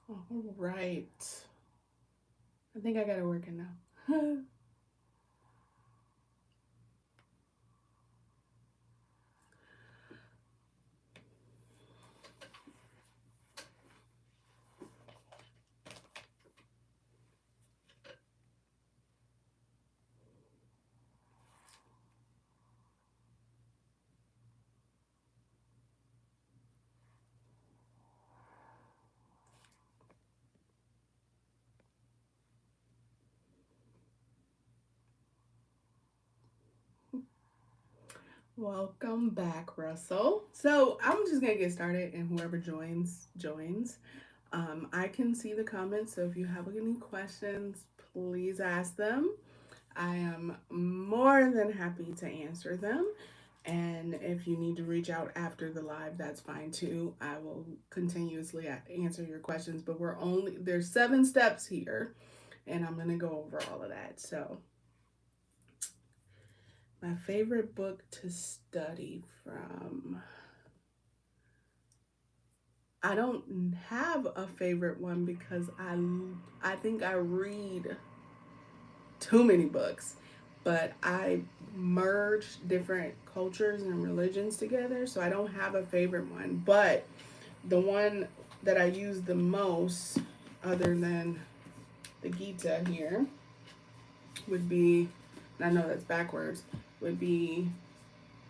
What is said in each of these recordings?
All right. I think I got it working now. Welcome back, Russell. So I'm just gonna get started, and whoever joins, joins. I can see the comments, so if you have any questions, please ask them. I am more than happy to answer them. And if you need to reach out after the live, that's fine too. I will continuously answer your questions, but there's 7 steps here, and I'm gonna go over all of that. So, my favorite book to study from. I don't have a favorite one because I think I read too many books, but I merge different cultures and religions together, so I don't have a favorite one. But the one that I use the most, other than the Gita here, would be, and I know that's backwards, would be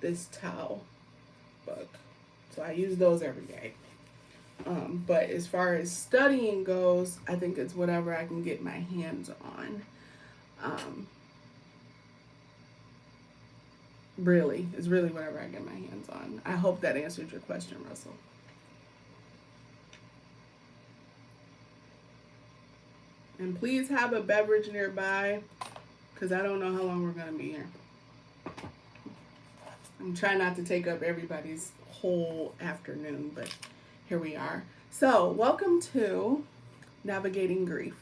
this Tao book. So I use those every day. But as far as studying goes, I think it's whatever I can get my hands on. Um, really, it's really whatever I get my hands on. I hope that answered your question, Russell. And please have a beverage nearby because I don't know how long we're going to be here. I'm trying not to take up everybody's whole afternoon, but here we are. So, welcome to Navigating Grief.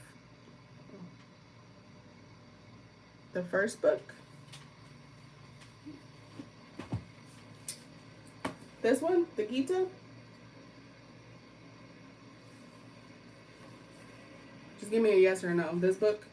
The first book. This one, the Gita. Just give me a yes or no. This book.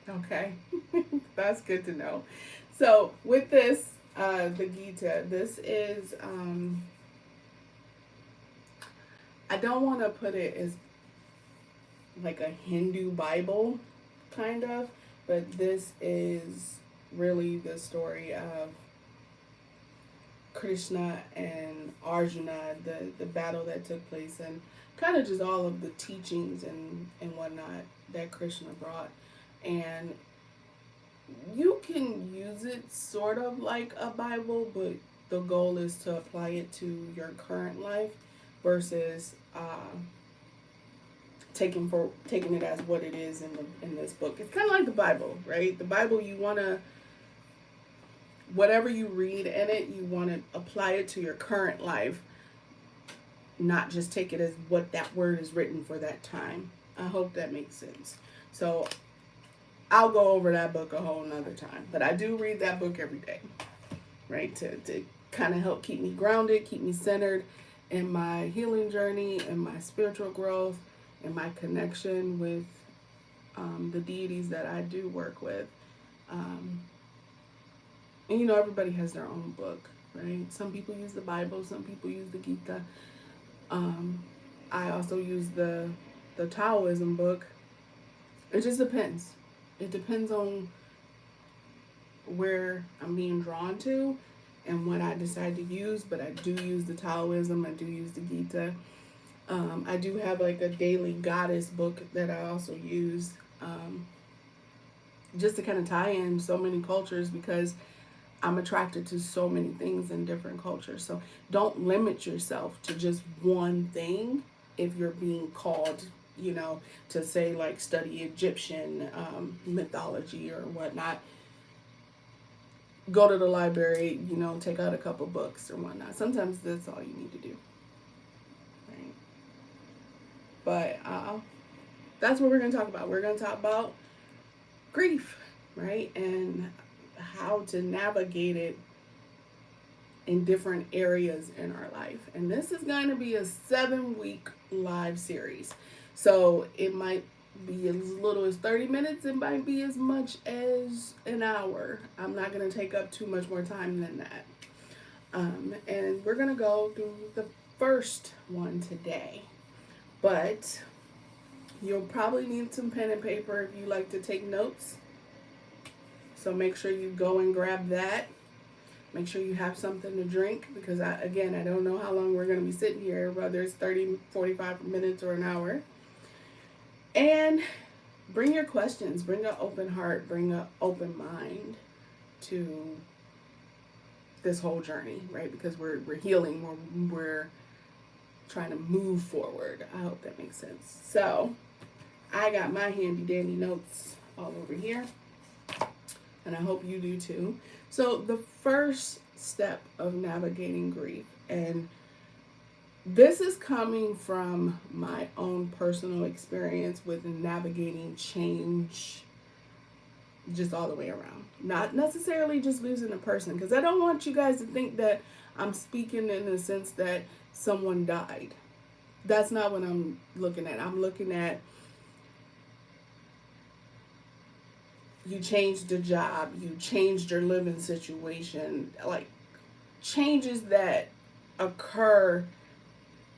Okay, that's good to know. So with this, the Gita, this is I don't want to put it as like a Hindu Bible, kind of, but this is really the story of Krishna and Arjuna, the battle that took place, and kind of just all of the teachings and whatnot that Krishna brought. And you can use it sort of like a Bible, but the goal is to apply it to your current life versus taking it as what it is in this book. It's kind of like the Bible, right? The Bible, you want to, whatever you read in it, you want to apply it to your current life, not just take it as what that word is written for that time. I hope that makes sense. So I'll go over that book a whole nother time, but I do read that book every day, right? To kind of help keep me grounded, keep me centered in my healing journey and my spiritual growth and my connection with the deities that I do work with. Um, and you know, everybody has their own book, right? Some people use the Bible, some people use the Gita. Um, I also use the Taoism book. It just depends. It depends on where I'm being drawn to and what I decide to use, but I do use the Taoism, I do use the Gita. I do have like a daily goddess book that I also use just to kind of tie in so many cultures because I'm attracted to so many things in different cultures. So don't limit yourself to just one thing if you're being called, to say like study Egyptian mythology or whatnot, go to the library, take out a couple books or whatnot. Sometimes that's all you need to do. Right? But that's what we're going to talk about. We're going to talk about grief, right? And how to navigate it in different areas in our life. And this is going to be a 7-week live series. So it might be as little as 30 minutes. It might be as much as an hour. I'm not going to take up too much more time than that. And we're going to go through the first one today. But you'll probably need some pen and paper if you like to take notes. So make sure you go and grab that. Make sure you have something to drink, because I don't know how long we're going to be sitting here, whether it's 30, 45 minutes or an hour. And bring your questions, bring an open heart, bring an open mind to this whole journey, right? Because we're healing, we're trying to move forward. I hope that makes sense. So I got my handy dandy notes all over here, and I hope you do too. So the first step of navigating grief, and this is coming from my own personal experience with navigating change just all the way around. Not necessarily just losing a person, because I don't want you guys to think that I'm speaking in the sense that someone died. That's not what I'm looking at. I'm looking at you changed a job, you changed your living situation, like changes that occur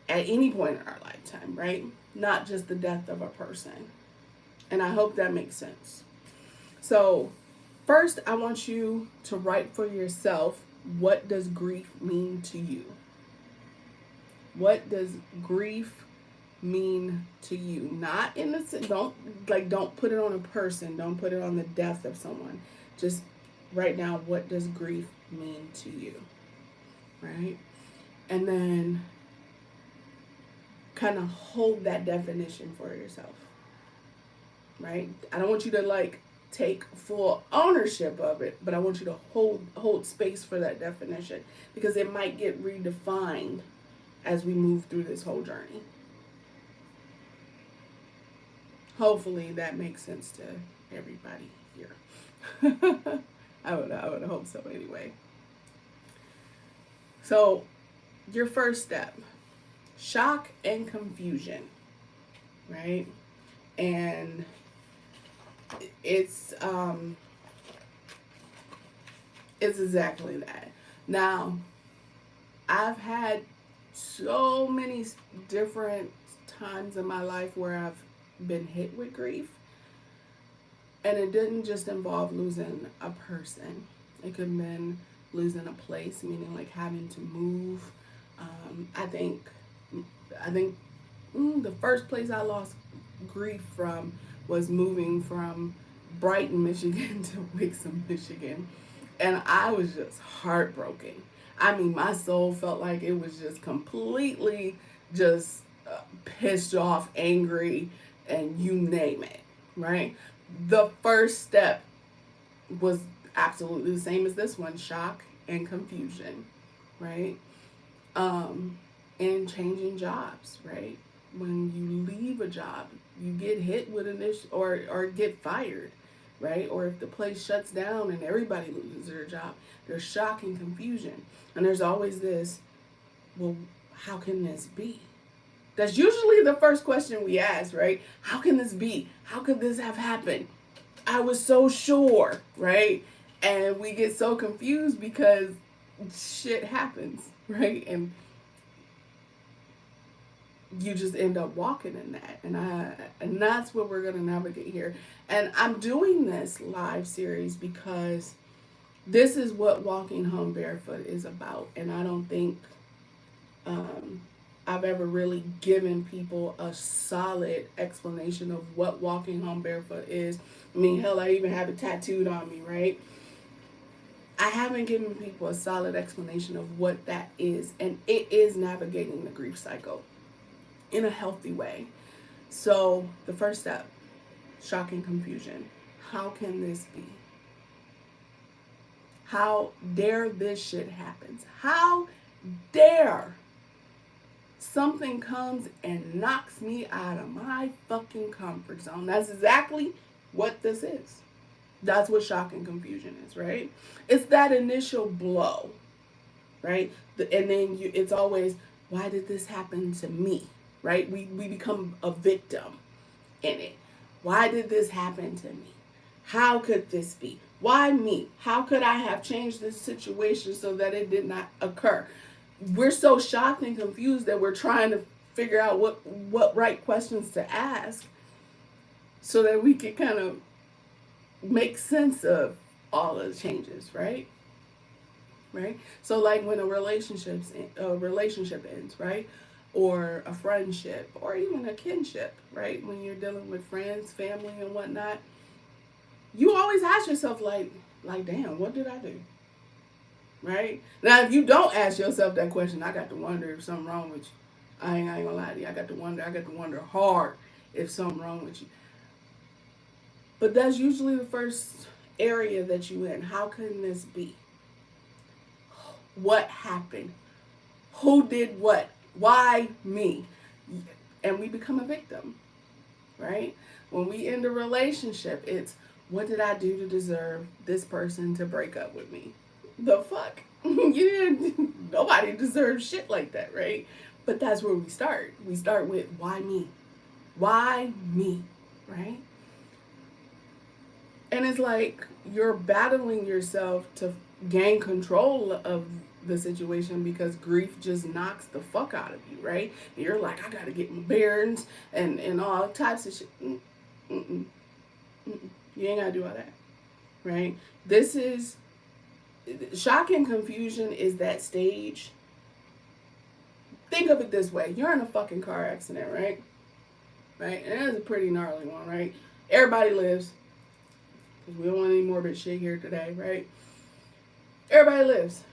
at any point in our lifetime, right? Not just the death of a person. And I hope that makes sense. So first, I want you to write for yourself, what does grief mean to you? What does grief mean to you? Not in the, don't put it on a person, don't put it on the death of someone. Just write down, what does grief mean to you? Right? And then kind of hold that definition for yourself. Right? I don't want you to take full ownership of it, but I want you to hold space for that definition, because it might get redefined as we move through this whole journey. Hopefully that makes sense to everybody here. I would hope so anyway. So your first step, shock and confusion, right? And it's exactly that. Now, I've had so many different times in my life where I've been hit with grief, and it didn't just involve losing a person. It could have been losing a place, meaning like having to move. I think the first place I lost grief from was moving from Brighton, Michigan to Wixom, Michigan, and I was just heartbroken. I mean, my soul felt like it was just completely just pissed off, angry, and you name it, right? The first step was absolutely the same as this one, shock and confusion, right? And changing jobs, right? When you leave a job, you get hit with an issue or get fired, right? Or if the place shuts down and everybody loses their job, there's shock and confusion. And there's always this, well, how can this be? That's usually the first question we ask, right? How can this be? How could this have happened? I was so sure, right? And we get so confused because shit happens, right? And you just end up walking in that. And that's what we're going to navigate here. And I'm doing this live series because this is what Walking Home Barefoot is about. And I don't think I've ever really given people a solid explanation of what Walking Home Barefoot is. I mean, hell, I even have it tattooed on me, right? I haven't given people a solid explanation of what that is. And it is navigating the grief cycle in a healthy way. So the first step, shock and confusion. How can this be? How dare this shit happens? How dare something comes and knocks me out of my fucking comfort zone? That's exactly what this is. That's what shock and confusion is, right? It's that initial blow, right? And then it's always, why did this happen to me? Right? We become a victim in it. Why did this happen to me? How could this be? Why me? How could I have changed this situation so that it did not occur? We're so shocked and confused that we're trying to figure out what right questions to ask so that we can kind of make sense of all of the changes, right? Right? So like when a relationship ends, right? Or a friendship, or even a kinship, right? When you're dealing with friends, family, and whatnot, you always ask yourself like, damn, what did I do? Right? Now, if you don't ask yourself that question, I got to wonder if something wrong with you. I ain't gonna lie to you. I got to wonder hard if something wrong with you. But that's usually the first area that you in. How can this be? What happened? Who did what? Why me? And we become a victim, right? When we end a relationship, it's what did I do to deserve this person to break up with me? The fuck? You didn't, nobody deserves shit like that, right? But that's where we start. We start with why me? Why me? Right? And it's like you're battling yourself to gain control of the situation because grief just knocks the fuck out of you, right? And you're like, I gotta get my bearings and all types of shit. Mm-mm. Mm-mm. You ain't gotta do all that, right? This is shock and confusion is that stage. Think of it this way: you're in a fucking car accident, right? Right, and it's a pretty gnarly one, right? Everybody lives, because we don't want any morbid shit here today, right? Everybody lives.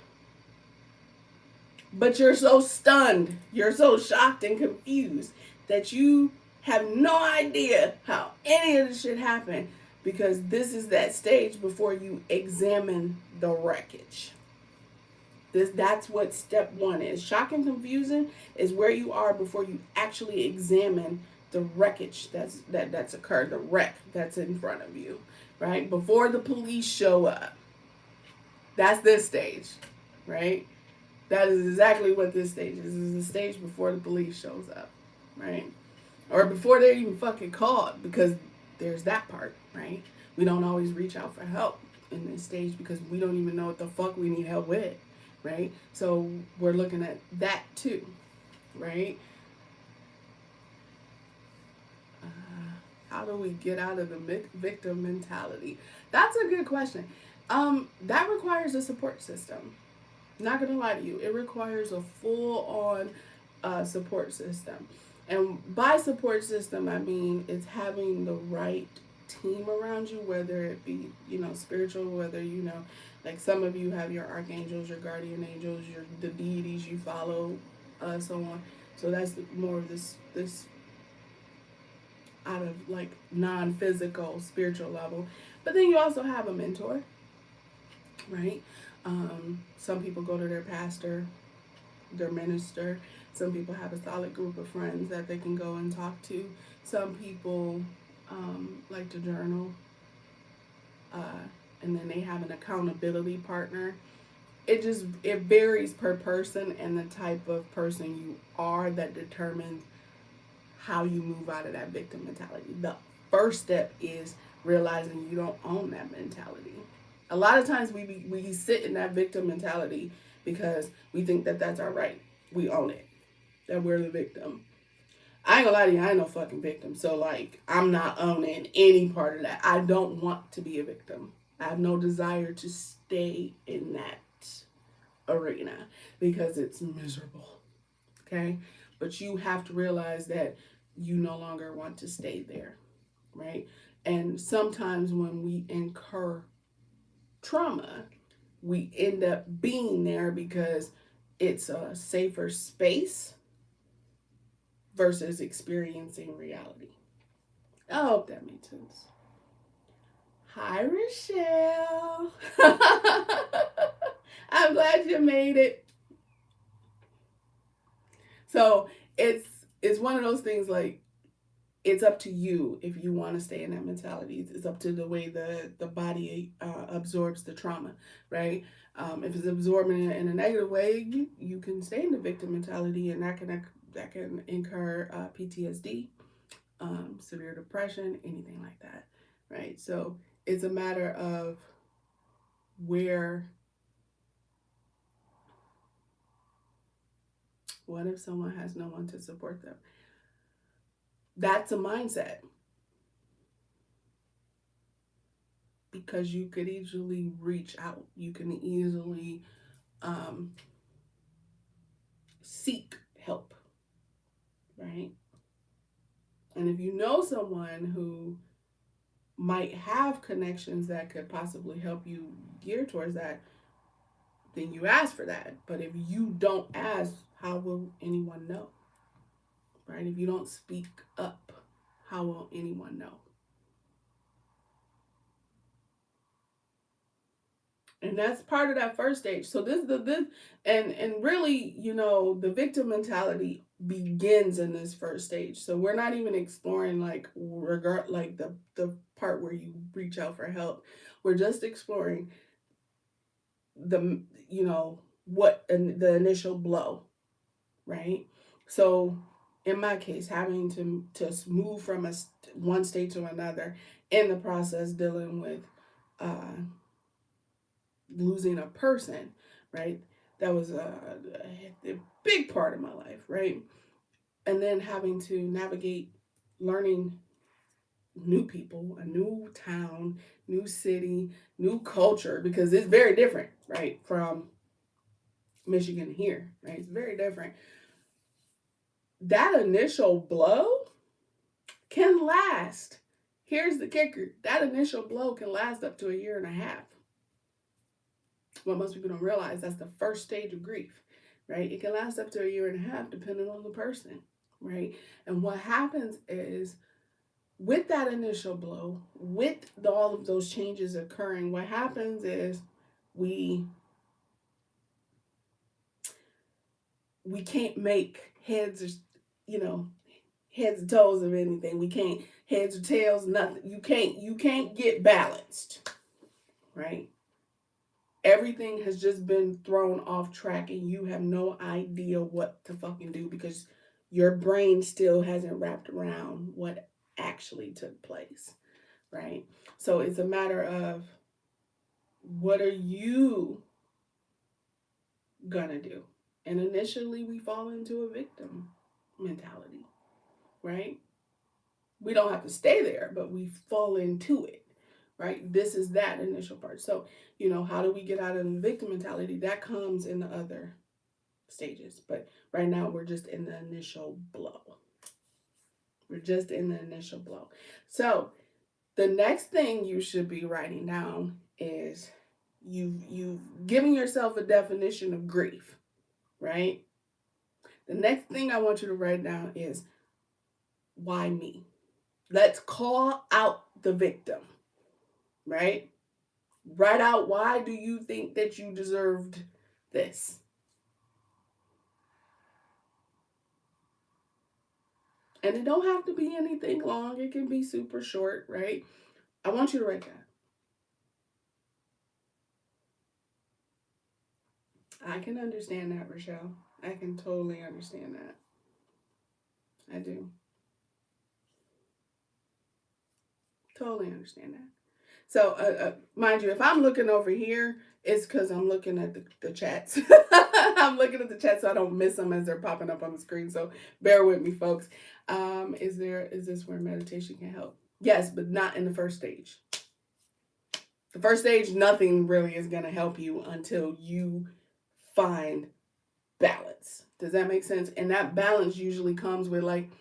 But you're so stunned, you're so shocked and confused that you have no idea how any of this shit happened because this is that stage before you examine the wreckage. That's what step one is. Shock and confusion is where you are before you actually examine the wreckage that's occurred, the wreck that's in front of you, right? Before the police show up. That's this stage, right? That is exactly what this stage is. This is the stage before the police shows up, right? Or before they're even fucking called, because there's that part, right? We don't always reach out for help in this stage because we don't even know what the fuck we need help with, right? So we're looking at that too, right? How do we get out of the victim mentality? That's a good question. That requires a support system. Not gonna lie to you, it requires a full-on support system. And by support system, I mean it's having the right team around you, whether it be spiritual, whether like some of you have your archangels, your guardian angels, the deities you follow, so on. So that's more of this out of like non-physical spiritual level. But then you also have a mentor, right? Some people go to their pastor, their minister. Some people have a solid group of friends that they can go and talk to. Some people like to journal, and then they have an accountability partner. It varies per person and the type of person you are that determines how you move out of that victim mentality. The first step is realizing you don't own that mentality. A lot of times we sit in that victim mentality because we think that that's our right. We own it. That we're the victim. I ain't gonna lie to you, I ain't no fucking victim. So like I'm not owning any part of that. I don't want to be a victim. I have no desire to stay in that arena because it's miserable. Okay? But you have to realize that you no longer want to stay there, right? And sometimes when we incur trauma, we end up being there because it's a safer space versus experiencing reality. I hope that made sense. Hi, Rochelle. I'm glad you made it. So it's one of those things like it's up to you if you want to stay in that mentality. It's up to the way the body absorbs the trauma, right? If it's absorbing it in a negative way, you can stay in the victim mentality, and that can incur PTSD, severe depression, anything like that, right? So it's a matter of where. What if someone has no one to support them? That's a mindset, because you could easily reach out. You can easily um, seek help, right? And if you know someone who might have connections that could possibly help you gear towards that, then you ask for that. But if you don't ask, how will anyone know? Right? If you don't speak up, how will anyone know? And that's part of that first stage. So this and really, the victim mentality begins in this first stage. So we're not even exploring like the part where you reach out for help. We're just exploring the what the initial blow, right? So in my case, having to move from one state to another, in the process dealing with losing a person, right? That was a big part of my life, right? And then having to navigate learning new people, a new town, new city, new culture, because it's very different, right? From Michigan here, right? It's very different. That initial blow can last. Here's the kicker: that initial blow can last up to a year and a half. What most people don't realize, that's the first stage of grief, right? It can last up to a year and a half depending on the person, right? And what happens is, with that initial blow, with all of those changes occurring, what happens is we can't make heads or heads or toes of anything. We can't heads or tails, nothing. You can't get balanced, right? Everything has just been thrown off track, and you have no idea what to fucking do, because your brain still hasn't wrapped around what actually took place, right? So it's a matter of, what are you gonna do? And initially we fall into a victim mentality, right? We don't have to stay there, but we fall into it, right? This is that initial part. So, how do we get out of the victim mentality? That comes in the other stages. But right now, we're just in the initial blow. We're just in the initial blow. So, the next thing you should be writing down is, you've given yourself a definition of grief, right? The next thing I want you to write down is, why me? Let's call out the victim, right? Write out, why do you think that you deserved this? And it don't have to be anything long. It can be super short, right? I want you to write that. I can understand that, Rochelle. I can totally understand that. I do. Totally understand that. So, mind you, if I'm looking over here, it's because I'm looking at the chats. I'm looking at the chats so I don't miss them as they're popping up on the screen. So bear with me, folks. Is this where meditation can help? Yes, but not in the first stage. The first stage, nothing really is going to help you until you find balance. Does that make sense? And that balance usually comes with, like,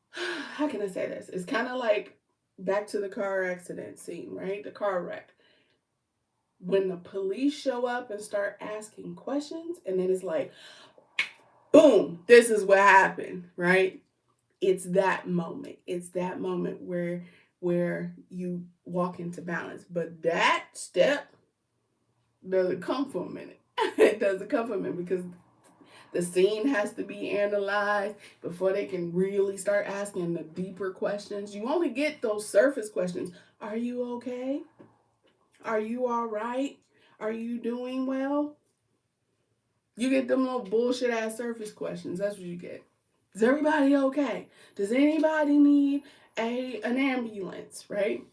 how can I say this? It's kind of like back to the car accident scene, right? The car wreck. When the police show up and start asking questions, and then it's like, boom, this is what happened, right? It's that moment. It's that moment where you walk into balance. But that step doesn't come for a minute. It doesn't come for a minute because the scene has to be analyzed before they can really start asking the deeper questions. You only get those surface questions. Are you okay? Are you all right? Are you doing well? You get them little bullshit ass surface questions. That's what you get. Is everybody okay? Does anybody need an ambulance, right?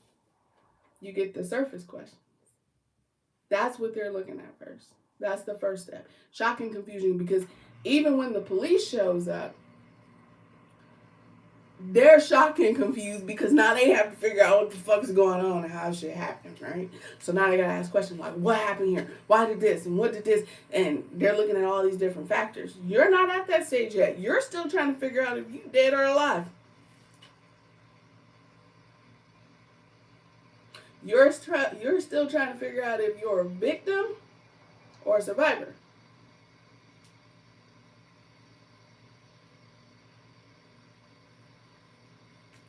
You get the surface question. That's what they're looking at first. That's the first step. Shock and confusion, because even when the police shows up, they're shocked and confused because now they have to figure out what the fuck's going on and how shit happened, right? So now they gotta ask questions like, what happened here? Why did this? And what did this? And they're looking at all these different factors. You're not at that stage yet. You're still trying to figure out if you dead or alive. You're still trying to figure out if you're a victim or a survivor.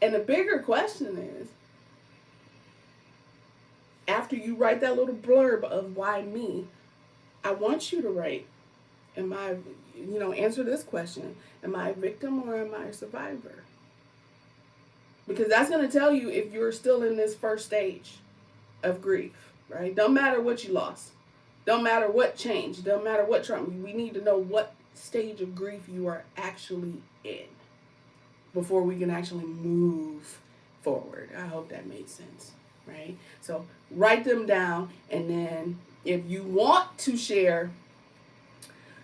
And the bigger question is, after you write that little blurb of why me, I want you to write, answer this question. Am I a victim or am I a survivor? Because that's going to tell you if you're still in this first stage of grief, right? Don't matter what you lost. Don't matter what changed. Don't matter what trauma. We need to know what stage of grief you are actually in before we can actually move forward. I hope that made sense, right? So write them down, and then if you want to share,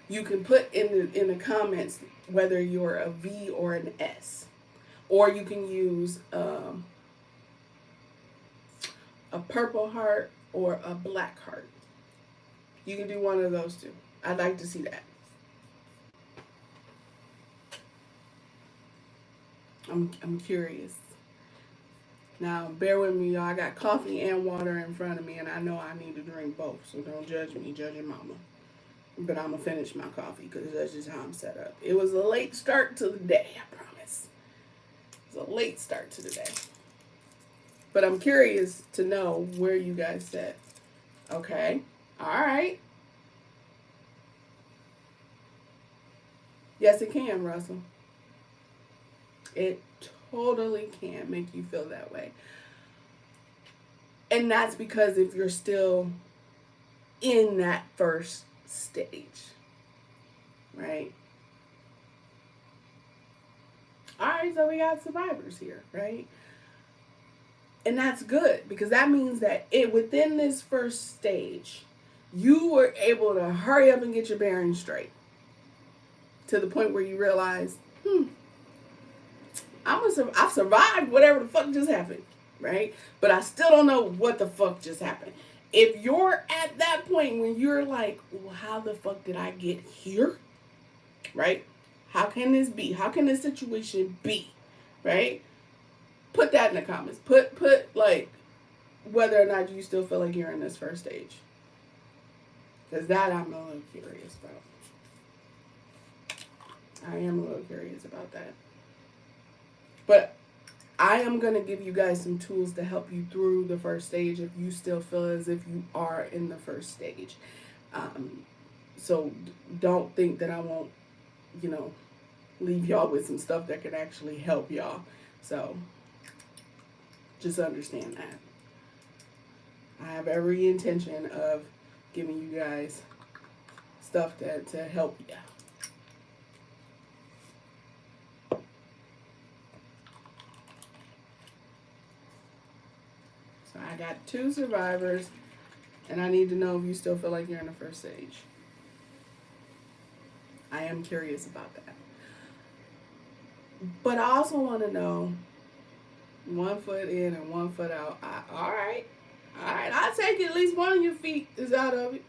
you can put in the comments whether you're a V or an S, or you can use a purple heart or a black heart. You can do one of those two. I'd like to see that. I'm curious. Now, bear with me, y'all. I got coffee and water in front of me, and I know I need to drink both, so don't judge me, judge your mama. But I'm going to finish my coffee because that's just how I'm set up. It was a late start to the day, I promise. It was a late start to the day. But I'm curious to know where you guys said. Okay. All right. Yes, it can, Russell. It totally can make you feel that way. And that's because if you're still in that first stage, right? All right, so we got survivors here, right? And that's good because that means that within this first stage, you were able to hurry up and get your bearings straight to the point where you realize, I've survived whatever the fuck just happened, right? But I still don't know what the fuck just happened. If you're at that point when you're like, well, how the fuck did I get here, right? How can this be? How can this situation be, right? Put that in the comments. Put like whether or not you still feel like you're in this first stage. Because that I'm a little curious about. I am a little curious about that. But I am going to give you guys some tools to help you through the first stage if you still feel as if you are in the first stage. So don't think that I won't, leave y'all with some stuff that can actually help y'all. So just understand that. I have every intention of giving you guys stuff to help you. So I got 2 survivors, and I need to know if you still feel like you're in the first stage. I am curious about that. But I also want to know 1 foot in and 1 foot out. All right. I'll take it. At least one of your feet is out of it.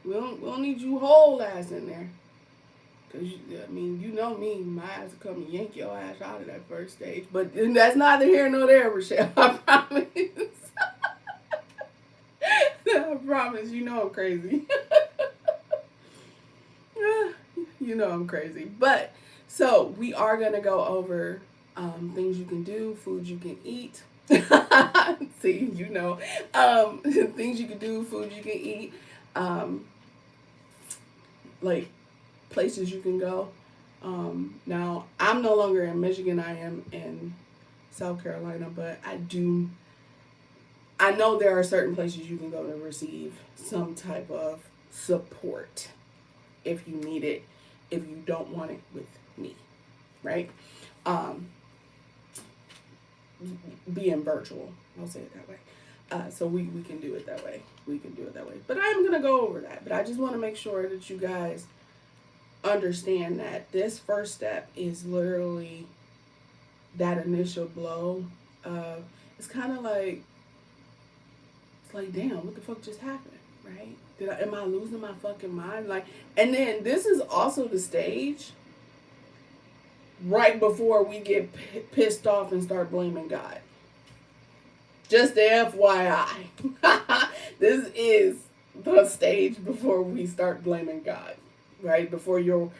We don't need you whole ass in there. Because, you know me. My ass will come and yank your ass out of that first stage. But that's neither here nor there, Rochelle. I promise. I promise. You know I'm crazy. You know I'm crazy. But, so, we are going to go over things you can do, foods you can eat. See, you know. Things you can do, foods you can eat. Um, like, places you can go. Now, I'm no longer in Michigan. I am in South Carolina, but I know there are certain places you can go to receive some type of support if you need it, if you don't want it with me, right? Um, Being virtual, I'll say it that way. So we can do it that way. We can do it that way. But I'm going to go over that. But I just want to make sure that you guys understand that this first step is literally that initial blow. It's kind of like, it's like, damn, what the fuck just happened, right? Am I losing my fucking mind? Like, and then this is also the stage right before we get pissed off and start blaming God. Just the FYI. This is the stage before we start blaming God, right? Before your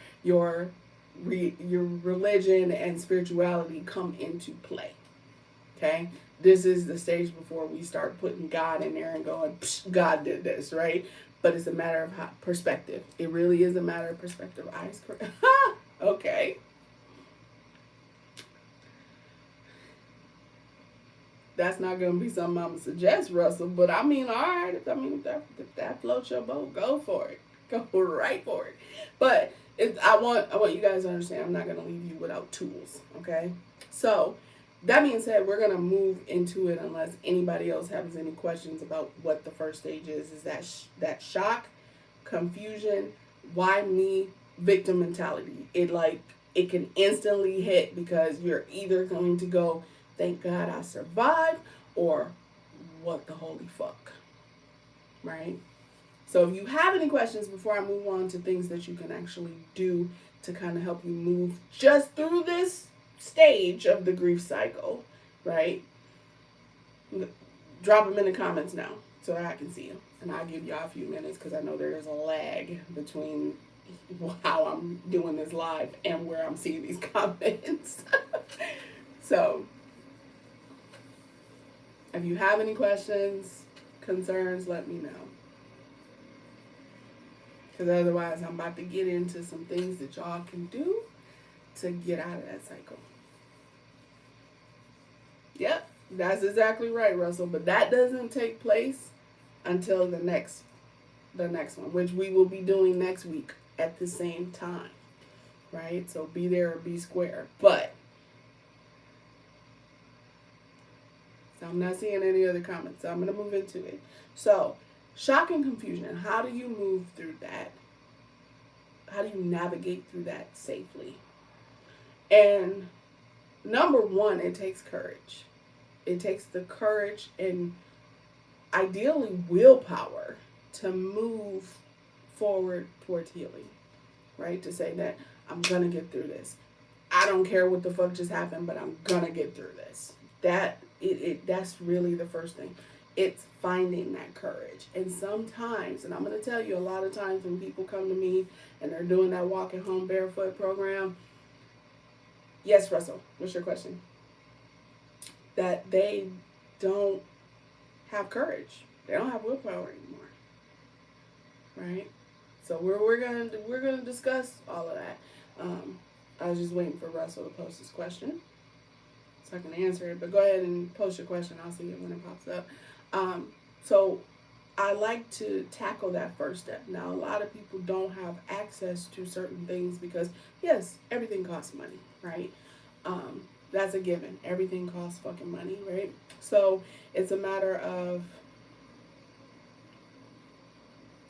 religion and spirituality come into play. Okay? This is the stage before we start putting God in there and going, God did this, right? But it's a matter of perspective. It really is a matter of perspective. Okay. That's not going to be something I'm going to suggest, Russell. But I mean, all right. If that floats your boat, go for it. Go right for it. But I want you guys to understand, I'm not going to leave you without tools, okay? So, that being said, we're going to move into it unless anybody else has any questions about what the first stage is. Is that shock, confusion, why me, victim mentality. It can instantly hit because you're either going to go, thank God I survived, or what the holy fuck, right? So if you have any questions before I move on to things that you can actually do to kind of help you move just through this stage of the grief cycle, right? Drop them in the comments now so that I can see them. And I'll give y'all a few minutes because I know there is a lag between how I'm doing this live and where I'm seeing these comments. So, if you have any questions, concerns, let me know. Because otherwise, I'm about to get into some things that y'all can do to get out of that cycle. Yep, that's exactly right, Russell. But that doesn't take place until the next one, which we will be doing next week at the same time, right? So be there or be square. But so I'm not seeing any other comments, so I'm going to move into it. So, shock and confusion. How do you move through that? How do you navigate through that safely? And number one, it takes courage. It takes the courage and ideally willpower to move forward towards healing, right? To say that I'm going to get through this. I don't care what the fuck just happened, but I'm going to get through this. That's really the first thing. It's finding that courage. And sometimes, and I'm going to tell you, a lot of times when people come to me and they're doing that Walking Home Barefoot program, yes, Russell, what's your question? That they don't have courage. They don't have willpower anymore. Right? So we're gonna discuss all of that. I was just waiting for Russell to post his question so I can answer it. But go ahead and post your question. I'll see it when it pops up. So I like to tackle that first step. Now, a lot of people don't have access to certain things because, yes, everything costs money, right? That's a given. Everything costs fucking money, right? So it's a matter of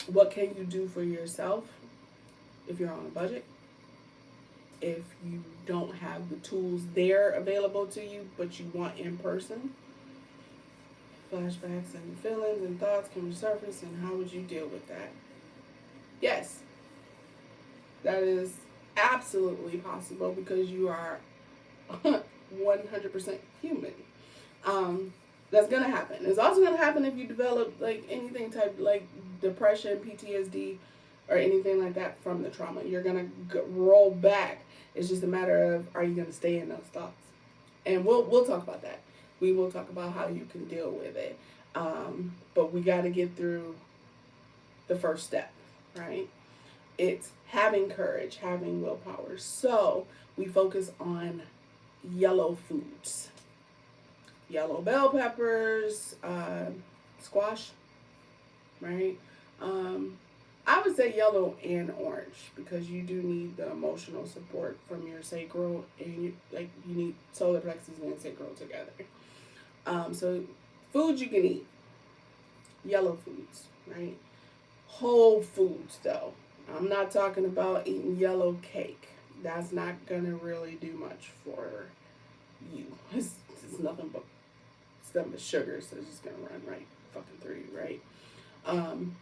what can you do for yourself if you're on a budget, if you don't have the tools there available to you, but you want in person. Flashbacks and feelings and thoughts can resurface, and how would you deal with that? Yes, that is absolutely possible because you are 100% human. That's gonna happen. It's also gonna happen if you develop like anything type like depression, PTSD, or anything like that from the trauma. You're going to roll back. It's just a matter of, are you going to stay in those thoughts? And we'll talk about that. We will talk about how you can deal with it. But we got to get through the first step, right? It's having courage, having willpower. So we focus on yellow foods, yellow bell peppers, squash, right? Um, I would say yellow and orange because you do need the emotional support from your sacral, and you need solar plexus and sacral together. So foods you can eat, yellow foods, right? Whole foods though. I'm not talking about eating yellow cake. That's not gonna really do much for you. It's nothing but sugar, so it's just gonna run right fucking through you, right? Um,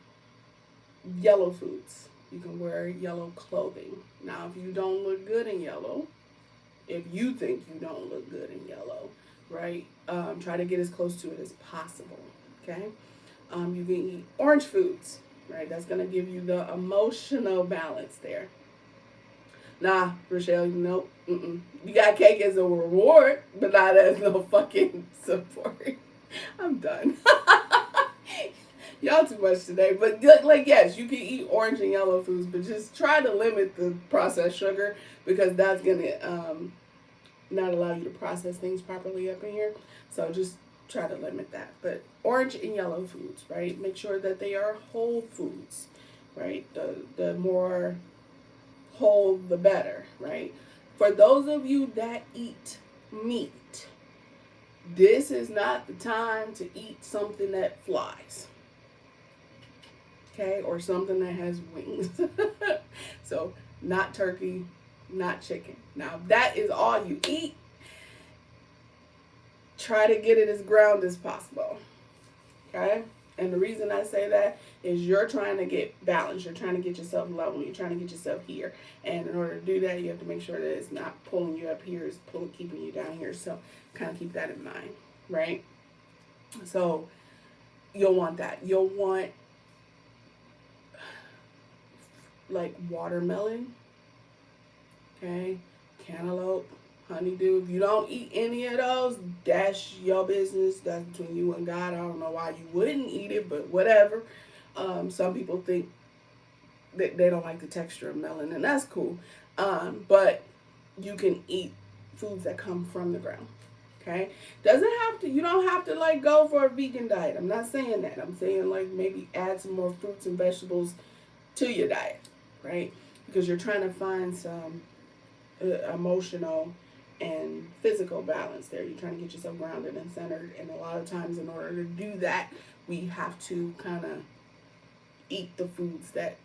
Yellow foods. You can wear yellow clothing. Now, if you don't look good in yellow, if you think you don't look good in yellow, right? Try to get as close to it as possible. Okay. You can eat orange foods, right? That's gonna give you the emotional balance there. Nah, Rochelle, nope. Mm-mm. You got cake as a reward, but not as no fucking support. I'm done. Y'all too much today. But like, yes, you can eat orange and yellow foods, but just try to limit the processed sugar because that's gonna not allow you to process things properly up in here. So just try to limit that. But orange and yellow foods, right? Make sure that they are whole foods, right? The more whole, the better, right? For those of you that eat meat, this is not the time to eat something that flies, okay, or something that has wings. So, not turkey, not chicken. Now, if that is all you eat, try to get it as ground as possible, okay? And the reason I say that is you're trying to get balance. You're trying to get yourself level. You're trying to get yourself here. And in order to do that, you have to make sure that it's not pulling you up here. It's keeping you down here. So kind of keep that in mind, right? So you'll want that. You'll want like watermelon, okay? Cantaloupe, honeydew. If you don't eat any of those, that's your business. That's between you and God. I don't know why you wouldn't eat it, but whatever. Some people think that they don't like the texture of melon, and that's cool. But you can eat foods that come from the ground. Okay, doesn't have to. You don't have to like go for a vegan diet. I'm not saying that. I'm saying like maybe add some more fruits and vegetables to your diet, right? Because you're trying to find some emotional and physical balance there. You're trying to get yourself grounded and centered, and a lot of times in order to do that, we have to kind of eat the foods that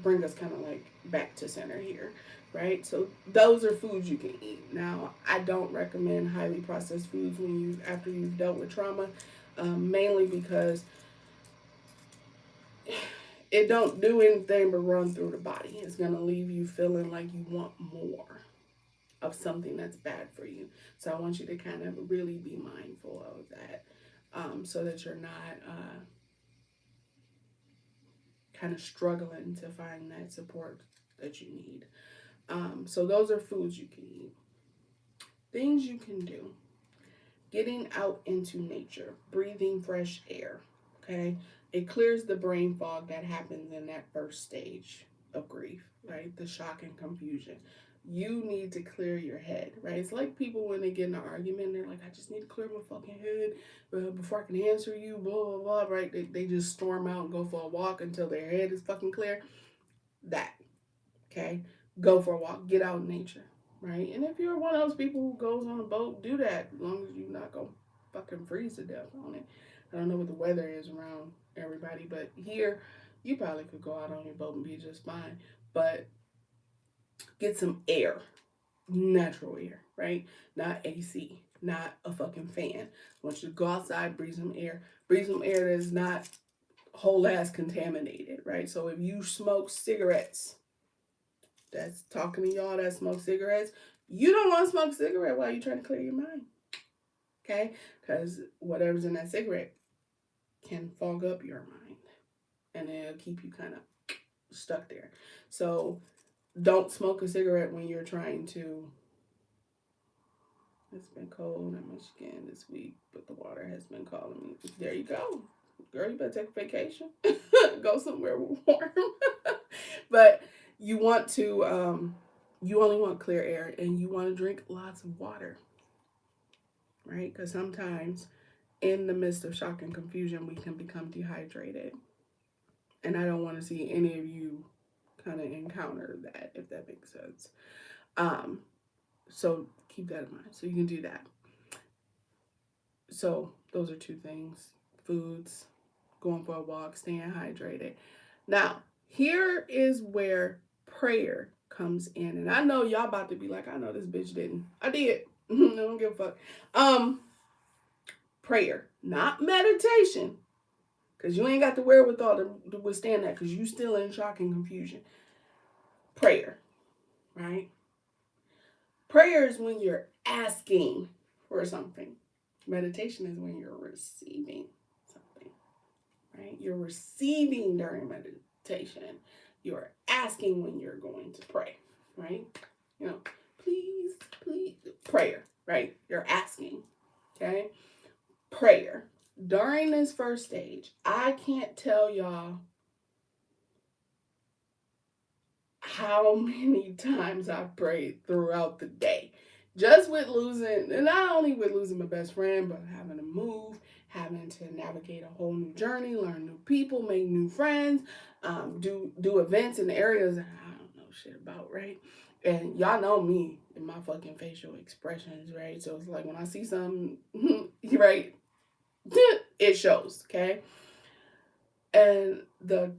bring us kind of like back to center here, right? So those are foods you can eat. Now, I don't recommend highly processed foods after you've dealt with trauma, mainly because it don't do anything but run through the body. It's gonna leave you feeling like you want more of something that's bad for you. So I want you to kind of really be mindful of that, so that you're not kind of struggling to find that support that you need. So those are foods you can eat. Things you can do. Getting out into nature, breathing fresh air, okay? It clears the brain fog that happens in that first stage of grief, right? The shock and confusion. You need to clear your head, right? It's like people when they get in an argument, they're like, I just need to clear my fucking head before I can answer you, blah, blah, blah, right? They just storm out and go for a walk until their head is fucking clear. That, okay? Go for a walk, get out in nature, right? And if you're one of those people who goes on a boat, do that as long as you're not gonna fucking freeze to death on it. I don't know what the weather is around everybody, but here you probably could go out on your boat and be just fine. But get some air, natural air, right? Not AC, not a fucking fan. I want you to go outside, breathe some air. Breathe some air that is not whole ass contaminated, right? So if you smoke cigarettes, that's talking to y'all that smoke cigarettes. You don't want to smoke a cigarette while you're trying to clear your mind, okay? Because whatever's in that cigarette can fog up your mind, and it'll keep you kind of stuck there. So don't smoke a cigarette when you're trying to. It's been cold in Michigan this week, but the water has been calling me. There you go. Girl, you better take a vacation. Go somewhere warm. But you want to, you only want clear air and you want to drink lots of water, right? Because sometimes in the midst of shock and confusion, we can become dehydrated. And I don't want to see any of you kind of encounter that, if that makes sense. Um, so keep that in mind. So you can do that. So those are two things: foods, going for a walk, staying hydrated. Now, here is where prayer comes in. And I know y'all about to be like, I know this bitch didn't. I did. I don't give a fuck. Prayer, not meditation. Because you ain't got the wherewithal to withstand that because you still in shock and confusion. Prayer, right? Prayer is when you're asking for something. Meditation is when you're receiving something, right? You're receiving during meditation. You're asking when you're going to pray, right? You know, please, please, prayer, right? You're asking, okay? Prayer. During this first stage, I can't tell y'all how many times I prayed throughout the day. Just with losing, and not only with losing my best friend, but having to move, having to navigate a whole new journey, learn new people, make new friends, do events in areas that I don't know shit about, right? And y'all know me and my fucking facial expressions, right? So it's like when I see something, right, it shows, okay? And the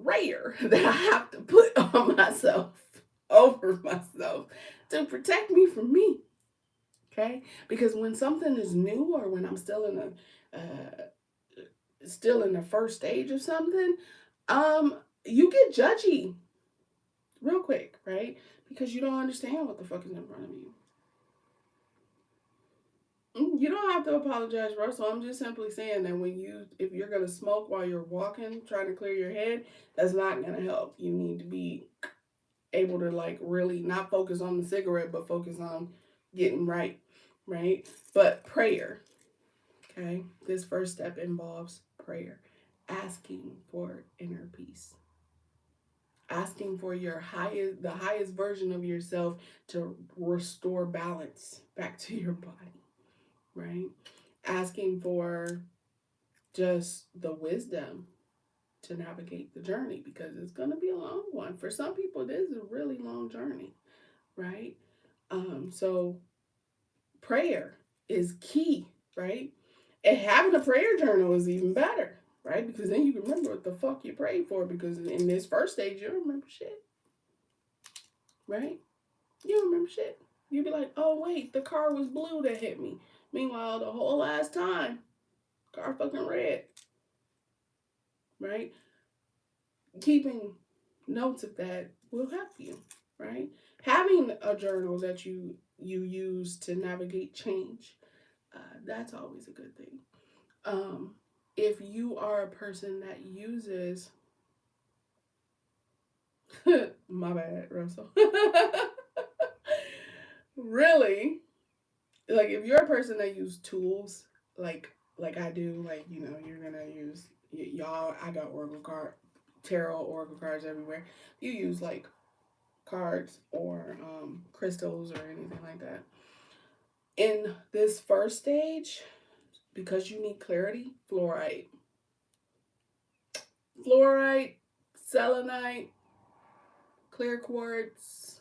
prayer that I have to put on myself, over myself, to protect me from me, okay? Because when something is new or when I'm still in the first stage of something, you get judgy real quick, right? Because you don't understand what the fuck is in front of you. You don't have to apologize, Russell. I'm just simply saying that if you're gonna smoke while you're walking, trying to clear your head, that's not gonna help. You need to be able to like really not focus on the cigarette, but focus on getting right, right? But prayer, okay? This first step involves prayer, asking for inner peace, asking for the highest version of yourself to restore balance back to your body, right? Asking for just the wisdom to navigate the journey because it's going to be a long one. For some people, this is a really long journey, right? So prayer is key, right? And having a prayer journal is even better, right? Because then you can remember what the fuck you prayed for. Because in this first stage, you don't remember shit, right? You don't remember shit. You'd be like, oh wait, the car was blue that hit me. Meanwhile, the whole last time, car fucking red, right? Keeping notes of that will help you, right? Having a journal that you use to navigate change, that's always a good thing. If you are a person that uses, my bad, Russell. Really, like if you're a person that use tools, like I do, like you're gonna use y'all. I got tarot oracle cards everywhere. You use like cards or crystals or anything like that. In this first stage, because you need clarity, fluorite, selenite, clear quartz,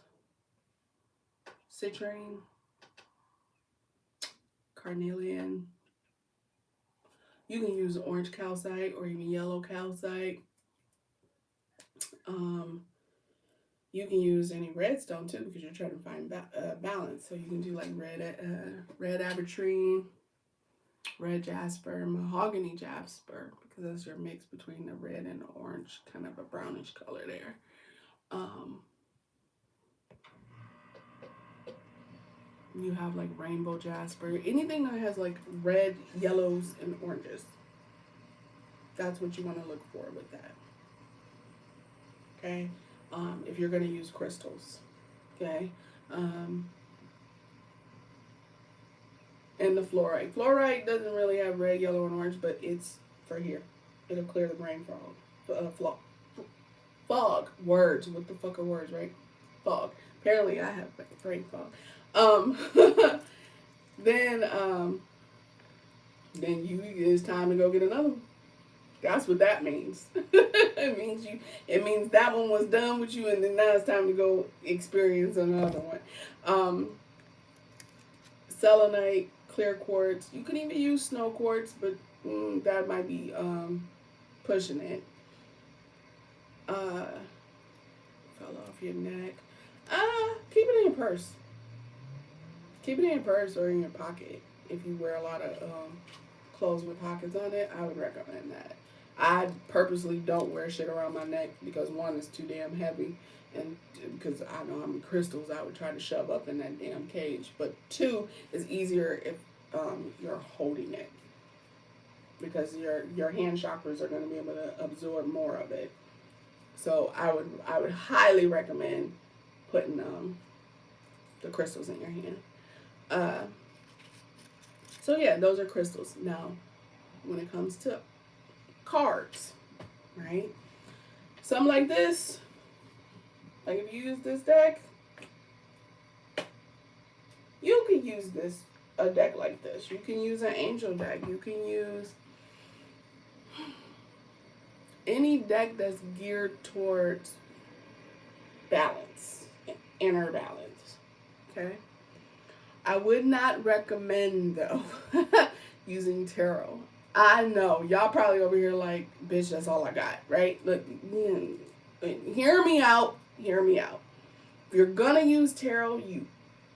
citrine, carnelian. You can use orange calcite or even yellow calcite. You can use any redstone too because you're trying to find balance. So you can do like red abertrine, red jasper, mahogany jasper because that's your mix between the red and the orange, kind of a brownish color there. You have like rainbow jasper, anything that has like red, yellows, and oranges. That's what you want to look for with that. Okay, if you're going to use crystals. Okay, and the fluorite. Fluorite doesn't really have red, yellow, and orange, but it's for here. It'll clear the brain fog. Words. What the fuck are words, right? Fog. Apparently, I have brain fog. Um, then it's time to go get another one. That's what that means. It means that one was done with you, and then now it's time to go experience another one. Selenite, clear quartz. You can even use snow quartz, but that might be pushing it. Fell off your neck. Keep it in your purse. Keep it in your purse or in your pocket. If you wear a lot of clothes with pockets on it, I would recommend that. I purposely don't wear shit around my neck because one, is too damn heavy, and because I know I'm in crystals, I would try to shove up in that damn cage. But two, it's easier if you're holding it, because your hand chakras are going to be able to absorb more of it. So I would highly recommend putting the crystals in your hand. So yeah, those are crystals. Now, when it comes to cards, right? Something like this, like if you use this deck, you can use a deck like this. You can use an angel deck. You can use any deck that's geared towards balance, inner balance. Okay? I would not recommend, though, using tarot. I know y'all probably over here like, bitch, that's all I got, right? Look, hear me out. Hear me out. If you're gonna use tarot, you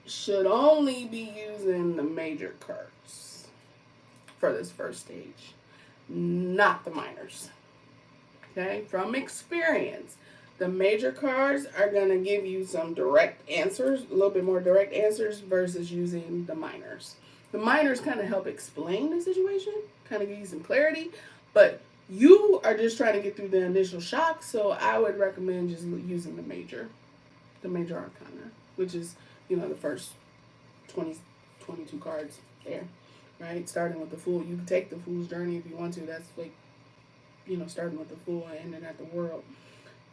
should only be using the major cards for this first stage, not the minors. Okay, from experience, the major cards are gonna give you some direct answers, a little bit more direct answers versus using the minors. The minors kind of help explain the situation, kind of give you some clarity, but you are just trying to get through the initial shock, so I would recommend just using the major arcana, which is, the first 22 cards there, right? Starting with the Fool. You can take the Fool's Journey if you want to. That's like, starting with the Fool and ending at the World.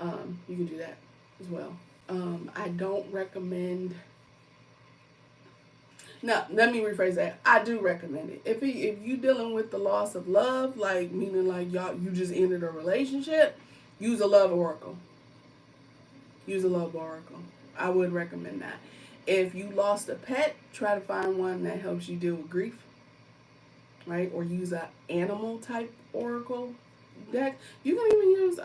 You can do that as well. I don't recommend... No, let me rephrase that. I do recommend it. If you dealing with the loss of love, like meaning like you just ended a relationship, use a love oracle. Use a love oracle. I would recommend that. If you lost a pet, try to find one that helps you deal with grief, right? Or use an animal type oracle deck. You can even use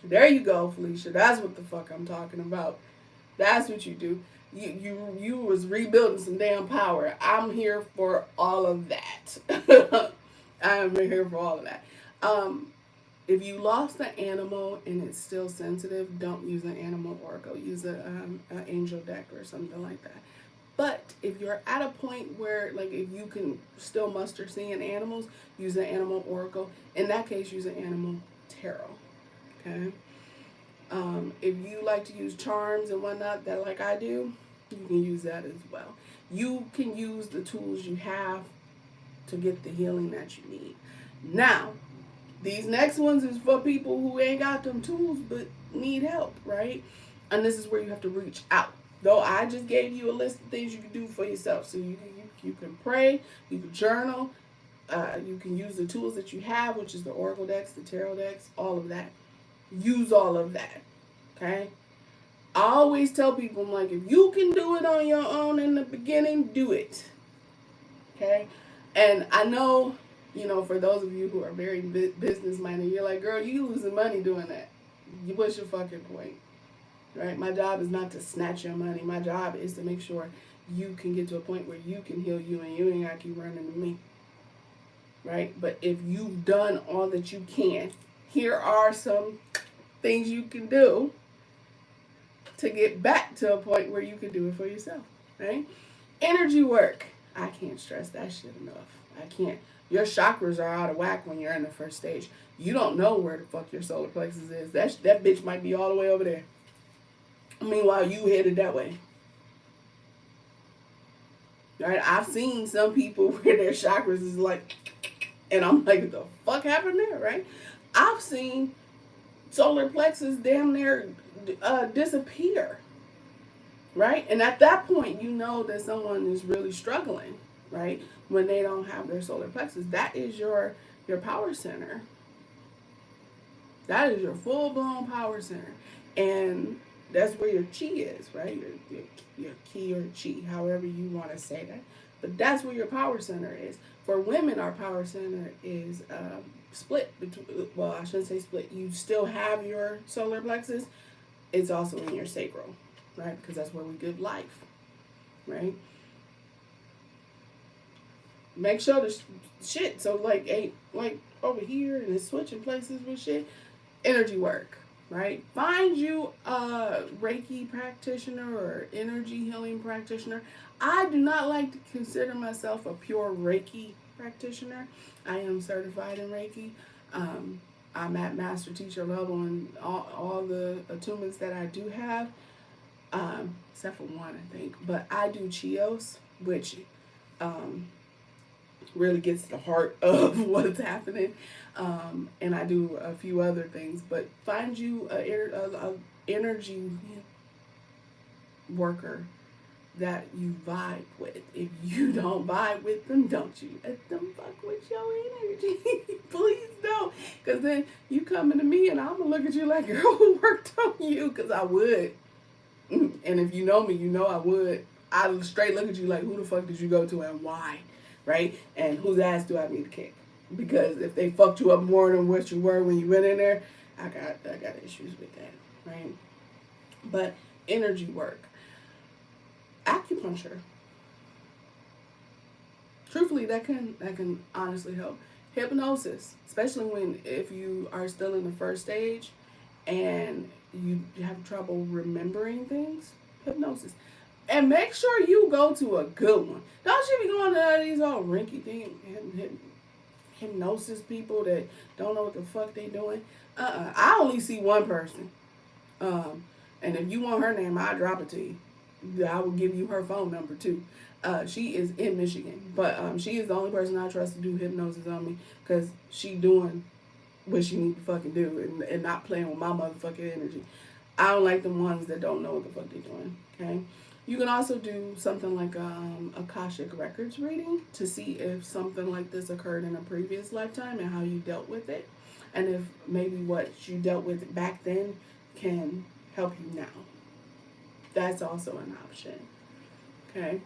there you go, Felicia. That's what the fuck I'm talking about. That's what you do. You was rebuilding some damn power. I'm here for all of that. I am here for all of that. If you lost an animal and it's still sensitive, don't use an animal oracle. Use an angel deck or something like that. But if you're at a point where, like, if you can still muster seeing animals, use an animal oracle. In that case, use an animal tarot. Okay? If you like to use charms and whatnot, that like I do, you can use that as well. You can use the tools you have to get the healing that you need. Now, these next ones is for people who ain't got them tools but need help, right? And this is where you have to reach out. Though I just gave you a list of things you can do for yourself. So you can pray, you can journal, you can use the tools that you have, which is the oracle decks, the tarot decks, all of that. Use all of that, okay? I always tell people, I'm like, if you can do it on your own in the beginning, do it, okay? And I know, for those of you who are very business-minded, you're like, girl, you losing money doing that. What's your fucking point, right? My job is not to snatch your money. My job is to make sure you can get to a point where you can heal you and you ain't got to keep running to me, right? But if you've done all that you can, here are some things you can do to get back to a point where you can do it for yourself, right? Energy work. I can't stress that shit enough. I can't. Your chakras are out of whack when you're in the first stage. You don't know where the fuck your solar plexus is. That bitch might be all the way over there. Meanwhile, you headed that way. Right? I've seen some people where their chakras is like, and I'm like, what the fuck happened there, right? I've seen solar plexus damn near disappear, right? And at that point, you know that someone is really struggling, right? When they don't have their solar plexus, that is your power center. That is your full blown power center, and that's where your chi is, right? Your ki or chi, however you want to say that. But that's where your power center is. For women, our power center is split between. Well, I shouldn't say split. You still have your solar plexus. It's also in your sacral, right? Because that's where we give life, right? Make sure the shit so like ain't like over here and it's switching places with shit. Energy work, right? Find you a Reiki practitioner or energy healing practitioner. I do not like to consider myself a pure Reiki practitioner. I am certified in Reiki. I'm at master teacher level and all the attunements that I do have, except for one, I think. But I do Chios, which really gets to the heart of what's happening. And I do a few other things, but find you a energy worker that you vibe with. If you don't vibe with them, don't you let them fuck with your energy. Please don't. Because then you coming to me and I'm going to look at you like, girl, who worked on you? Because I would. And if you know me, you know I would. I straight look at you like, who the fuck did you go to and why? Right? And whose ass do I need to kick? Because if they fucked you up more than what you were when you went in there, I got issues with that, right? But energy work, acupuncture. Truthfully, that can honestly help. Hypnosis, especially if you are still in the first stage and you have trouble remembering things. Hypnosis. And make sure you go to a good one. Don't you be going to these all rinky things, hypnosis people that don't know what the fuck they doing. I only see one person. And if you want her name, I'll drop it to you. I will give you her phone number too. She is in Michigan, but she is the only person I trust to do hypnosis on me because she doing what she need to fucking do and not playing with my motherfucking energy. I don't like the ones that don't know what the fuck they're doing. Okay. You can also do something like Akashic Records reading to see if something like this occurred in a previous lifetime and how you dealt with it. And if maybe what you dealt with back then can help you now. That's also an option. Okay.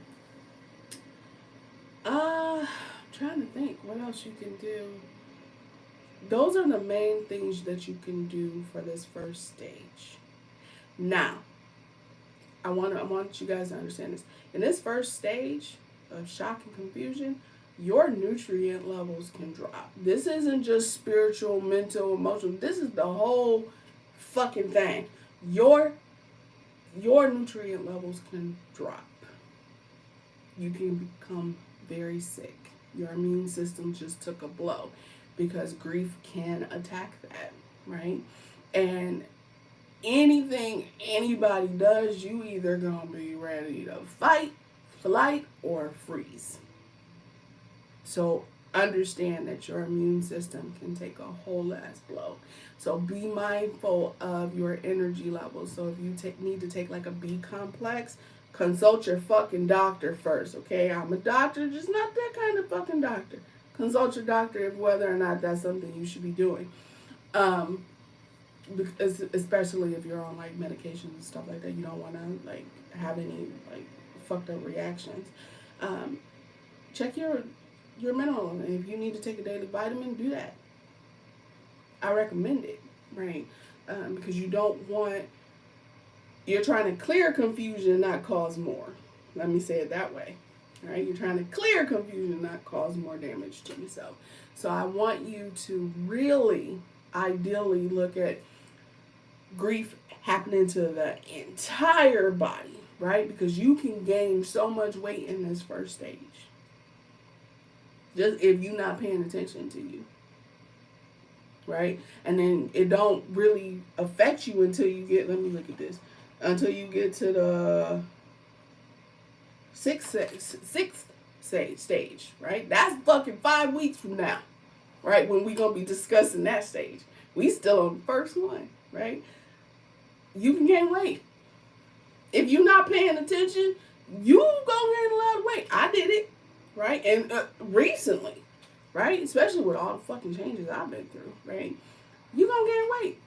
I'm trying to think what else you can do. Those are the main things that you can do for this first stage. Now, I want you guys to understand this. In this first stage of shock and confusion, your nutrient levels can drop. This isn't just spiritual, mental, emotional. This is the whole fucking thing. Your nutrient levels can drop. You can become very sick. Your immune system just took a blow because grief can attack that, right? And anything anybody does, you either gonna be ready to fight, flight, or freeze. So understand that your immune system can take a whole ass blow. So be mindful of your energy levels. So if you need to take like a B complex, consult your fucking doctor first, okay? I'm a doctor, just not that kind of fucking doctor. Consult your doctor if whether or not that's something you should be doing. Especially if you're on like medications and stuff like that, you don't want to like have any like fucked up reactions. Check your mineral, and if you need to take a daily vitamin, do that. I recommend it, right? Because you're trying to clear confusion, not cause more. Let me say it that way. Right? You're trying to clear confusion, not cause more damage to yourself. So I want you to really, ideally, look at grief happening to the entire body, right? Because you can gain so much weight in this first stage. Just if you're not paying attention to you, right? And then it don't really affect you until you get, let me look at this, until you get to the sixth stage, right? That's fucking 5 weeks from now, right? When we gonna be discussing that stage. We still on the first one, right? You can gain weight. If you're not paying attention, you gonna gain a lot of weight. I did it, right? And recently, right? Especially with all the fucking changes I've been through, right? You gonna gain weight.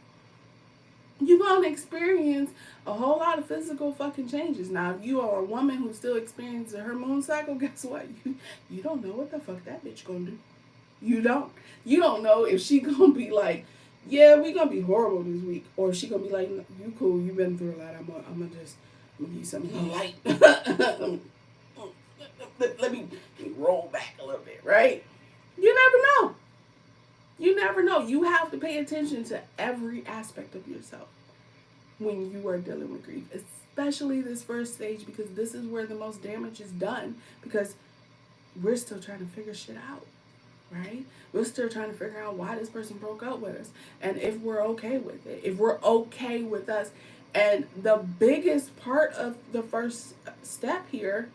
You're gonna experience a whole lot of physical fucking changes. Now, if you are a woman who still experiences her moon cycle, guess what? You don't know what the fuck that bitch gonna do. You don't. You don't know if she gonna be like, yeah, we gonna be horrible this week, or she gonna be like, you cool, you been through a lot. I'm gonna give you something light. let me roll back a little bit, right? You never know. You never know. You have to pay attention to every aspect of yourself when you are dealing with grief, especially this first stage, because this is where the most damage is done, because we're still trying to figure shit out, right? We're still trying to figure out why this person broke up with us and if we're okay with it, if we're okay with us. And the biggest part of the first step here,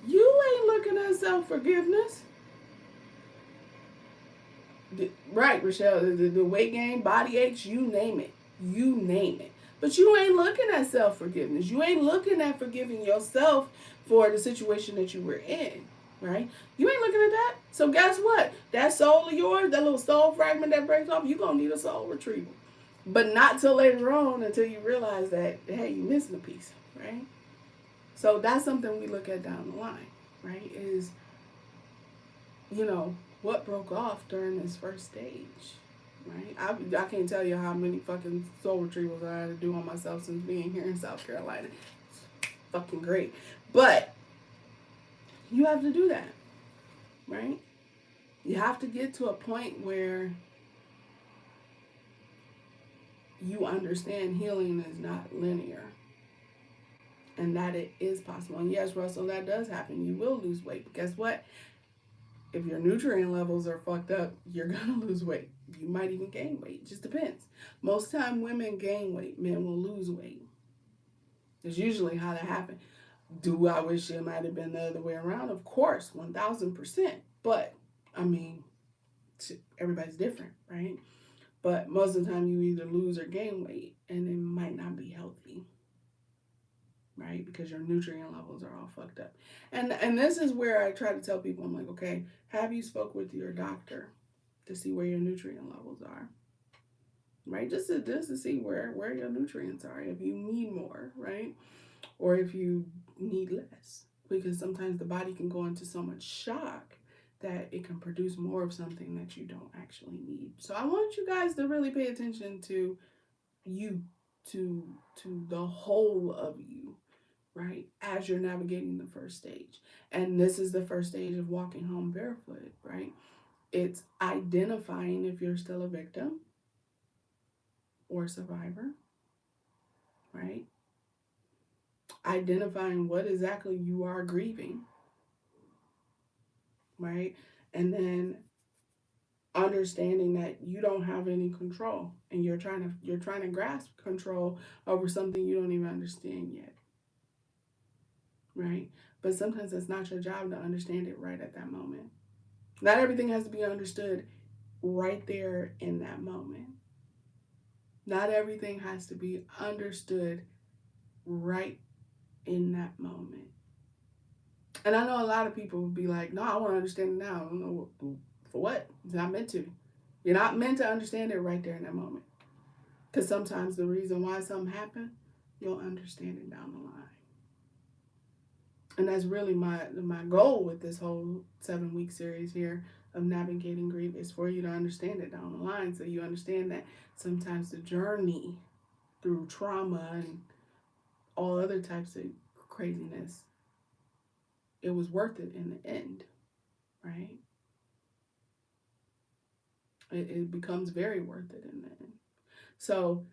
you ain't looking at self-forgiveness. Right, Rochelle, the weight gain, body aches, you name it. You name it. But you ain't looking at self-forgiveness. You ain't looking at forgiving yourself for the situation that you were in, right? You ain't looking at that. So guess what? That soul of yours, that little soul fragment that breaks off, you're going to need a soul retrieval. But not till later on, until you realize that, hey, you're missing a piece, right? So that's something we look at down the line, right? Is, what broke off during this first stage, right? I can't tell you how many fucking soul retrievals I had to do on myself since being here in South Carolina. It's fucking great. But you have to do that, right? You have to get to a point where you understand healing is not linear and that it is possible. And yes, Russell, that does happen. You will lose weight. But guess what? If your nutrient levels are fucked up, you're gonna lose weight. You might even gain weight. It just depends. Most time women gain weight, men will lose weight. That's usually how that happens. Do I wish it might have been the other way around? Of course, 1000%. But I mean, everybody's different, right? But most of the time you either lose or gain weight, and it might not be healthy, right? Because your nutrient levels are all fucked up. And this is where I try to tell people, I'm like, okay, have you spoke with your doctor to see where your nutrient levels are, right? Just to see where your nutrients are, if you need more, right? Or if you need less. Because sometimes the body can go into so much shock that it can produce more of something that you don't actually need. So I want you guys to really pay attention to you, to the whole of you, right? As you're navigating the first stage. And this is the first stage of walking home barefoot, right? It's identifying if you're still a victim or a survivor, right? Identifying what exactly you are grieving, right? And then understanding that you don't have any control and you're trying to grasp control over something you don't even understand yet, right? But sometimes it's not your job to understand it right at that moment. Not everything has to be understood right there in that moment. Not everything has to be understood right in that moment. And I know a lot of people would be like, no, I want to understand it now. I don't know for what. It's not meant to. You're not meant to understand it right there in that moment. Because sometimes the reason why something happened, you'll understand it down the line. And that's really my goal with this whole 7-week series here of navigating grief, is for you to understand it down the line, so you understand that sometimes the journey through trauma and all other types of craziness, it was worth it in the end, right? It becomes very worth it in the end. So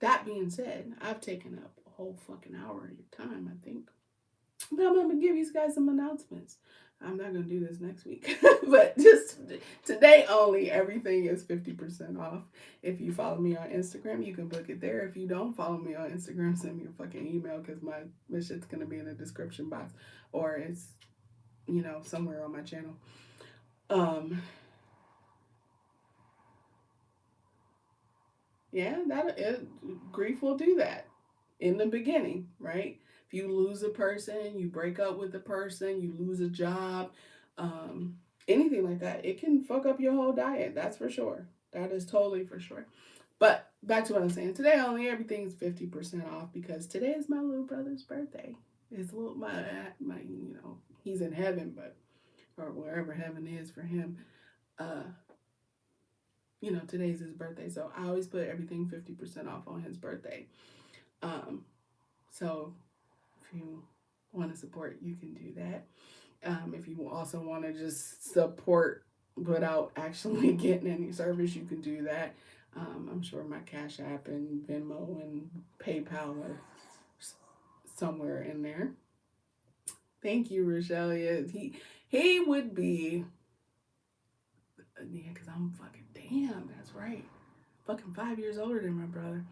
that being said, I've taken up a whole fucking hour of your time, I think. But I'm going to give you guys some announcements. I'm not going to do this next week, but just today only, everything is 50% off. If you follow me on Instagram, you can book it there. If you don't follow me on Instagram, send me a fucking email because my shit's going to be in the description box or it's, somewhere on my channel. Um, yeah, grief will do that in the beginning, right? If you lose a person, you break up with a person, you lose a job, um, anything like that, it can fuck up your whole diet. That's for sure. That is totally for sure. But back to what I'm saying. Today only everything's 50% off because today is my little brother's birthday. It's my he's in heaven, but or wherever heaven is for him. Uh, today's his birthday, so I always put everything 50% off on his birthday. Um, so if you want to support, you can do that. If you also want to just support without actually getting any service, you can do that. I'm sure my Cash App and Venmo and PayPal are somewhere in there. Thank you, Rochelle. Yeah, he would be. Yeah, because I'm fucking damn. That's right. Fucking 5 years older than my brother.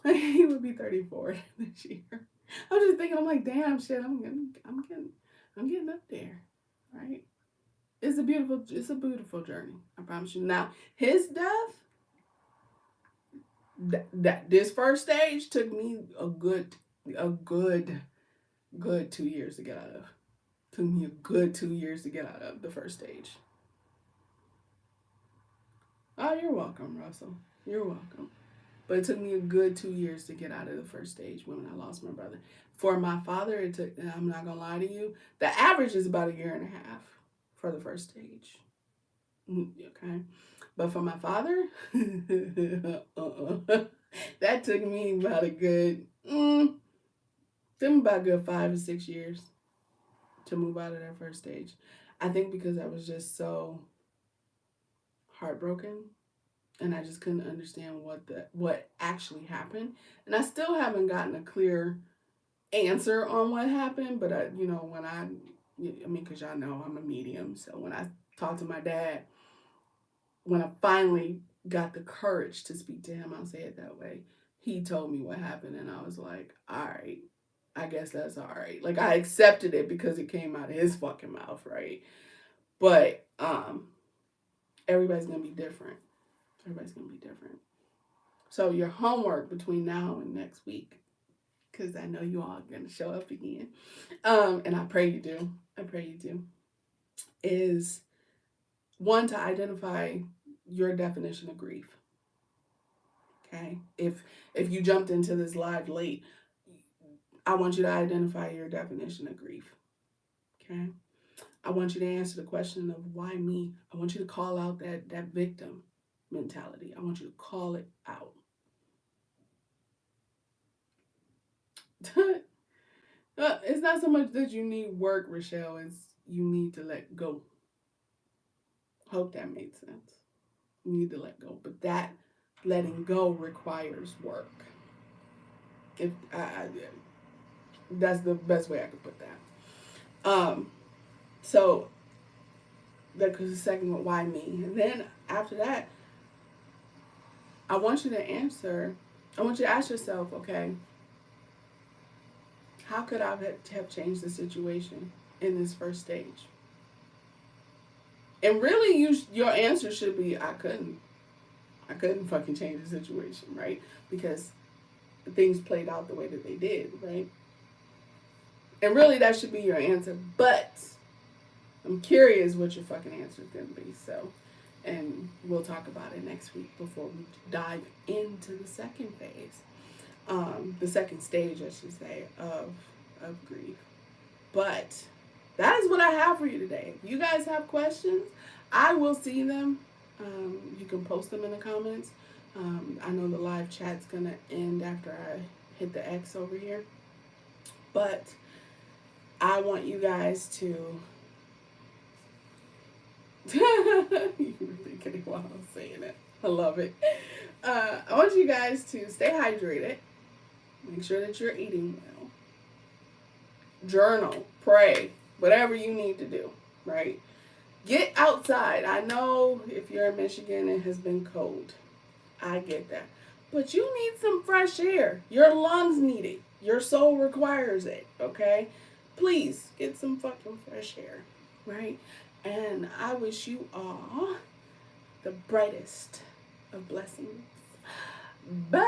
He would be 34 this year. I'm just thinking. I'm like, damn shit. I'm getting up there, right? It's a beautiful journey. I promise you. Now, his death, this first stage took me a good 2 years to get out of. Took me a good 2 years to get out of the first stage. Oh, you're welcome, Russell. You're welcome. But it took me a good 2 years to get out of the first stage when I lost my brother. For my father, it took, and I'm not going to lie to you, the average is about 1.5 years for the first stage. Okay. But for my father, that took me about a good, about a good 5 or 6 years to move out of that first stage. I think because I was just so heartbroken and I just couldn't understand what actually happened. And I still haven't gotten a clear answer on what happened, but because y'all know I'm a medium, so when I talk to my dad, when I finally got the courage to speak to him, I'll say it that way, he told me what happened, and I was like, all right, I guess that's all right. Like, I accepted it because it came out of his fucking mouth, right? But everybody's gonna be different. Everybody's gonna be different. So your homework between now and next week, because I know you all are gonna show up again, and I pray you do. I pray you do. Is one, to identify your definition of grief. Okay, if you jumped into this live late, I want you to identify your definition of grief. Okay, I want you to answer the question of why me. I want you to call out that victim mentality. I want you to call it out. It's not so much that you need work, Rochelle. It's you need to let go. Hope that made sense. You need to let go, but that letting go requires work. If that's the best way I could put that. So that was the second one, why me? And then after that, I want you to ask yourself, okay, how could I have changed the situation in this first stage? And really, your answer should be, I couldn't fucking change the situation, right? Because things played out the way that they did, right? And really, that should be your answer. But I'm curious what your fucking answer is going to be. So, and we'll talk about it next week before we dive into the second phase. The second stage, I should say, of grief. But that is what I have for you today. If you guys have questions, I will see them. You can post them in the comments. I know the live chat's going to end after I hit the X over here. But I want you guys to... You were thinking while I was saying it. I love it. I want you guys to stay hydrated. Make sure that you're eating well. journal, pray, whatever you need to do, right? Get outside. I know if you're in Michigan, it has been cold. I get that. But you need some fresh air. Your lungs need it. Your soul requires it, okay? Please get some fucking fresh air, right? And I wish you all the brightest of blessings. Bye.